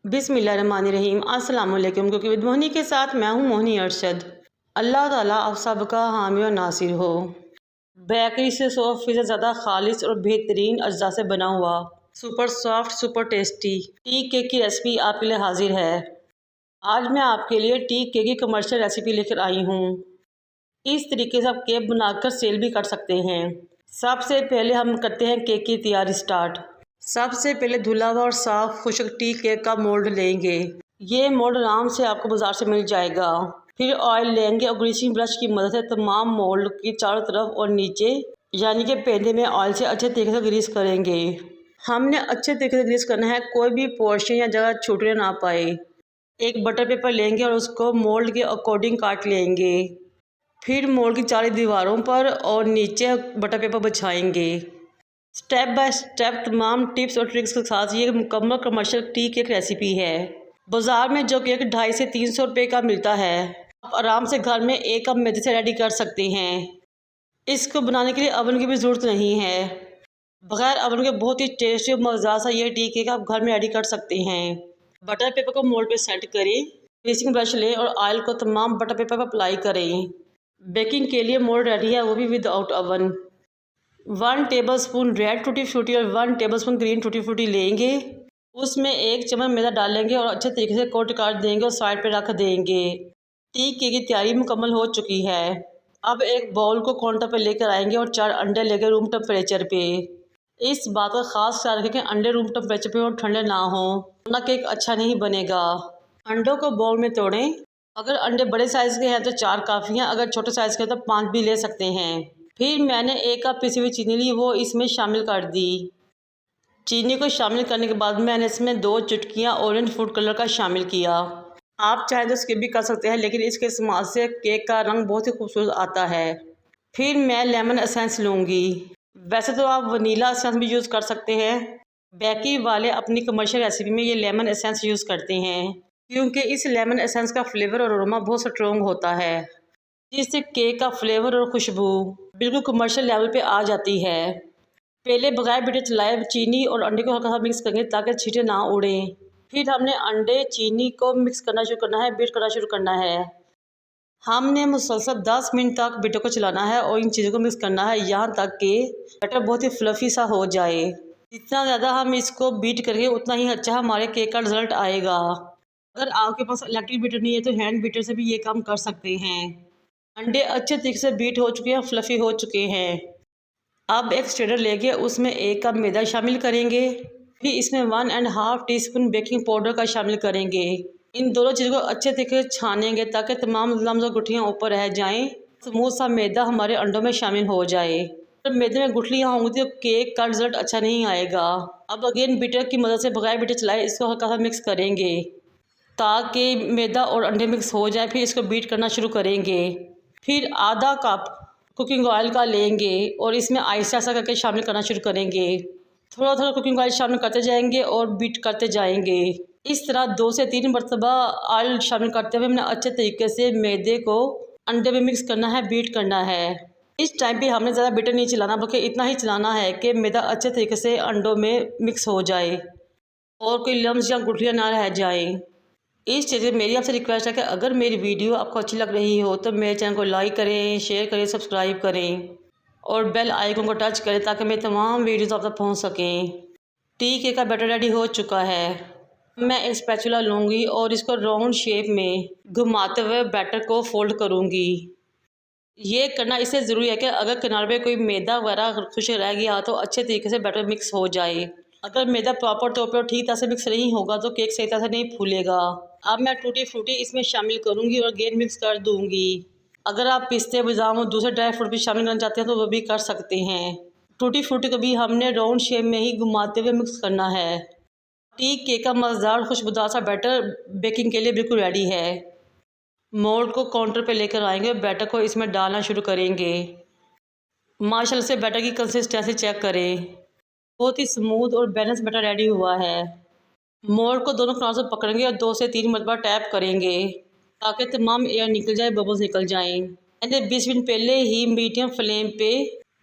बिस्मिल्लाहिर्रहमानिर्रहीम। अस्सलाम वालेकुम। क्योंकि विद मोहिनी के साथ मैं हूँ मोहिनी अरशद। अल्लाह ताला आप सबका हामी और नासिर हो। बेकरी से 100% ज़्यादा खालिस और बेहतरीन अज्जा से बना हुआ super soft super tasty tea cake की रेसिपी आपके लिए हाजिर है। आज मैं आपके लिए टी केक की कमर्शियल रेसिपी लेकर आई हूँ। इस तरीके से आप केक बनाकर सेल भी कर सकते हैं। सबसे पहले हम करते हैं केक की तैयारी स्टार्ट। सबसे पहले धुला हुआ और साफ खुश्क टी केक का मोल्ड लेंगे। ये मोल्ड आराम से आपको बाजार से मिल जाएगा। फिर ऑयल लेंगे और ग्रीसिंग ब्रश की मदद से तमाम मोल्ड की चारों तरफ और नीचे यानी कि पेंदे में ऑयल से अच्छे तरीके से ग्रीस करेंगे। हमने अच्छे तरीके से ग्रीस करना है, कोई भी पोर्शन या जगह छूटने ना पाए। एक बटर पेपर लेंगे और उसको मोल्ड के अकॉर्डिंग काट लेंगे। फिर मोल्ड की चारों दीवारों पर और नीचे बटर पेपर बिछाएंगे। स्टेप बाय स्टेप तमाम टिप्स और ट्रिक्स के साथ ये मुकम्मल कमर्शियल टी केक रेसिपी है। बाज़ार में जो केक 250 से 300 रुपये का मिलता है, आप आराम से घर में 1 कप मैदे से रेडी कर सकते हैं। इसको बनाने के लिए अवन की भी ज़रूरत नहीं है। बगैर अवन के बहुत ही टेस्टी और मज़ेदार सा ये टी केक आप घर में रेडी कर सकते हैं। बटर पेपर को मोल्ड पे सेट करें, ग्रीसिंग ब्रश लें और ऑयल को तमाम बटर पेपर पर अप्लाई करें। बेकिंग के लिए मोल्ड रेडी है, वो भी without oven. 1 tablespoon red tutti frutti और 1 टेबलस्पून ग्रीन टूटी फ्रूटी लेंगे। उसमें 1 चम्मच मैदा डालेंगे और अच्छे तरीके से कोट कर देंगे और साइड पे रख देंगे। टी केक की तैयारी मुकम्मल हो चुकी है। अब एक बाउल को काउंटर पर लेकर आएंगे और 4 अंडे लेकर रूम टेम्परेचर पे। इस बात का खास ख्याल रखें कि अंडे रूम टेम्परेचर पे और ठंडे ना हो, वरना केक अच्छा नहीं बनेगा। अंडों को बाउल में तोड़ें। अगर अंडे बड़े साइज़ के हैं तो 4 काफ़ी हैं, अगर छोटे साइज़ के हैं तो 5 भी ले सकते हैं। फिर मैंने 1 कप पिसी हुई चीनी ली, वो इसमें शामिल कर दी। चीनी को शामिल करने के बाद मैंने इसमें 2 चुटकियाँ ऑरेंज फूड कलर का शामिल किया। आप चाहे तो स्किप भी कर सकते हैं, लेकिन इसके इस्तेमाल से केक का रंग बहुत ही खूबसूरत आता है। फिर मैं लेमन एसेंस लूँगी। वैसे तो आप वनीला एसेंस भी यूज़ कर सकते हैं। बेकरी वाले अपनी कमर्शियल रेसिपी में ये लेमन एसेंस यूज़ करते हैं, क्योंकि इस लेमन एसेंस का फ्लेवर और अरोमा बहुत स्ट्रॉन्ग होता है, जिससे केक का फ्लेवर और खुशबू बिल्कुल कमर्शियल लेवल पे आ जाती है। पहले बगैर बीटर चलाए चीनी और अंडे को हल्का सा मिक्स करेंगे ताकि छींटे ना उड़ें। फिर हमने अंडे चीनी को मिक्स करना शुरू करना है, बीट करना शुरू करना है। हमने मुसलसल 10 मिनट तक बीटर को चलाना है और इन चीज़ों को मिक्स करना है यहाँ तक कि बैटर बहुत ही फ्लफ़ी सा हो जाए। जितना ज़्यादा हम इसको बीट करेंगे उतना ही अच्छा हमारे केक का रिज़ल्ट आएगा। अगर आपके पास इलेक्ट्रिक बीटर नहीं है तो हैंड बीटर से भी ये काम कर सकते हैं। अंडे अच्छे तरीके से बीट हो चुके हैं, फ्लफ़ी हो चुके हैं। अब एक स्ट्रेनर लेके उसमें 1 कप मैदा शामिल करेंगे। फिर इसमें 1.5 टीस्पून बेकिंग पाउडर का शामिल करेंगे। इन दोनों चीज़ों को अच्छे तरीके से छानेंगे ताकि तमाम लम्स और गुठलियाँ ऊपर रह जाएं। स्मूथ सा मैदा हमारे अंडों में शामिल हो जाए। जब मैदे में गुठलियाँ होंगी तो केक का रिजल्ट अच्छा नहीं आएगा। अब अगेन बीटर की मदद से बगैर बीटर चलाए इसको हल्का सा मिक्स करेंगे ताकि मैदा और अंडे मिक्स हो जाए। फिर इसको बीट करना शुरू करेंगे। फिर आधा कप कुकिंग ऑयल का लेंगे और इसमें आहिस्ता आहिस्ता करके शामिल करना शुरू करेंगे। थोड़ा थोड़ा कुकिंग ऑयल शामिल करते जाएंगे और बीट करते जाएंगे। इस तरह 2 से 3 मरतबा ऑयल शामिल करते हुए हमने अच्छे तरीके से मैदे को अंडे में मिक्स करना है, बीट करना है। इस टाइम पे हमने ज़्यादा बीटर नहीं चलाना, बल्कि इतना ही चलाना है कि मैदा अच्छे तरीके से अंडों में मिक्स हो जाए और कोई लम्स या गुठलियाँ ना रह जाएँ। इस चीज़ में मेरी आपसे रिक्वेस्ट है कि अगर मेरी वीडियो आपको अच्छी लग रही हो तो मेरे चैनल को लाइक करें, शेयर करें, सब्सक्राइब करें और बेल आइकन को टच करें ताकि मेरी तमाम वीडियोस आप तक पहुंच सकें। टी केक का बैटर रेडी हो चुका है। मैं एक स्पैचुला लूँगी और इसको राउंड शेप में घुमाते हुए बैटर को फोल्ड करूँगी। ये करना इससे ज़रूरी है कि अगर किनारे पे कोई मैदा वगैरह खुश रह गया तो अच्छे तरीके से बैटर मिक्स हो जाए। अगर मैदा प्रॉपर तौर पर ठीक तरह से मिक्स नहीं होगा तो केक सही तरह से नहीं फूलेगा। अब मैं टूटी फ्रूटी इसमें शामिल करूँगी और अगेन मिक्स कर दूँगी। अगर आप पिस्ते, बादाम और दूसरे ड्राई फ्रूट भी शामिल करना चाहते हैं तो वो भी कर सकते हैं। टूटी फ्रूटी को भी हमने राउंड शेप में ही घुमाते हुए मिक्स करना है। टी केक का मज़ेदार खुशबूदार सा बैटर बेकिंग के लिए बिल्कुल रेडी है। मोल्ड को काउंटर पे लेकर आएंगे और बैटर को इसमें डालना शुरू करेंगे। माशाल्लाह से बैटर की कंसिस्टेंसी चेक करें, बहुत ही स्मूथ और बैलेंस बैटर रेडी हुआ है। मोल्ड को दोनों किनारों से पकड़ेंगे और 2 से 3 मरतबा टैप करेंगे ताकि तमाम एयर निकल जाए, बबल्स निकल जाएं। मैंने 20 मिनट पहले ही मीडियम फ्लेम पे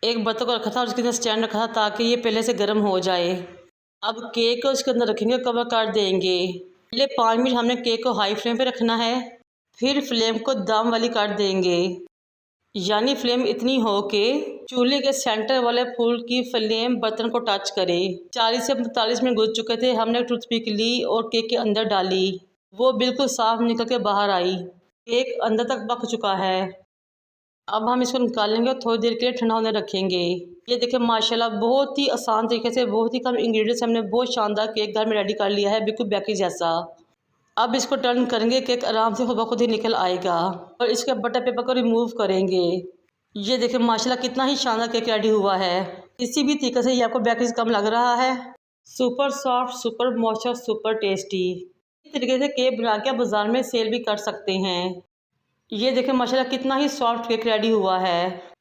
एक बर्तन को रखा था और उसके अंदर स्टैंड रखा था ताकि ये पहले से गर्म हो जाए। अब केक को उसके अंदर रखेंगे, कवर कर देंगे। पहले 5 मिनट हमने केक को हाई फ्लेम पे रखना है, फिर फ्लेम को दम वाली कर देंगे, यानी फ्लेम इतनी हो कि चूल्हे के सेंटर वाले फूल की फ्लेम बर्तन को टच करे। 40 से 45 मिनट गुजर चुके थे। हमने टूथपिक ली और केक के अंदर डाली, वो बिल्कुल साफ निकल के बाहर आई। केक अंदर तक पक चुका है। अब हम इसको निकालेंगे और थोड़ी देर के लिए ठंडा होने रखेंगे। ये देखिए माशाल्लाह बहुत ही आसान तरीके से, बहुत ही कम इंग्रेडिएंट्स से हमने बहुत शानदार केक घर में रेडी कर लिया है, बिल्कुल बेकरी जैसा। अब इसको टर्न करेंगे, केक आराम से खुद ब खुद ही निकल आएगा और इसके बटर पेपर को रिमूव करेंगे। ये देखिए माशाल्लाह कितना ही शानदार केक रेडी हुआ है। किसी भी तरीके से ये आपको बेकरी से कम लग रहा है। Super soft, super moisture, super tasty. इस तरीके से केक बना के आप बाजार में सेल भी कर सकते हैं। ये देखिए माशाल्लाह कितना ही सॉफ्ट केक रेडी हुआ है,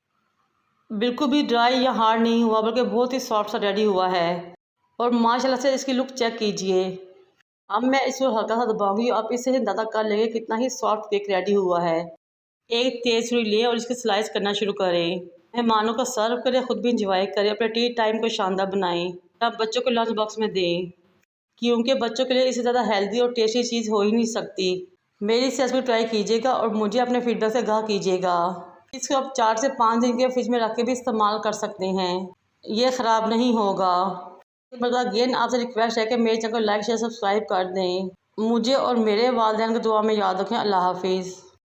बिल्कुल भी ड्राई या हार्ड नहीं हुआ, बल्कि बहुत ही सॉफ्ट सा रेडी हुआ है। और माशाल्लाह से इसकी लुक चेक कीजिए। अब मैं इसको हल्का सा दबाऊंगी, आप इससे अंदाज़ा कर लेंगे कितना ही सॉफ्ट केक रेडी हुआ है। एक तेज़ छुरी लें और इसके स्लाइस करना शुरू करें। मेहमानों को सर्व करें, ख़ुद भी इंजॉय करें, अपने टी टाइम को शानदार बनाएं। आप बच्चों को लंच बॉक्स में दें, क्योंकि बच्चों के लिए इससे ज़्यादा हेल्दी और टेस्टी चीज़ हो ही नहीं सकती। मेरी रेसिपी ट्राई कीजिएगा और मुझे अपने फीडबैक से आगाह कीजिएगा। इसको आप 4 से 5 दिन के फ्रिज में रख के भी इस्तेमाल कर सकते हैं, ये ख़राब नहीं होगा। मतलब अगेन आपसे रिक्वेस्ट है कि मेरे चैनल को लाइक शेयर सब्सक्राइब कर दें। मुझे और मेरे वालिदैन को दुआ में याद रखें। अल्लाह हाफिज़।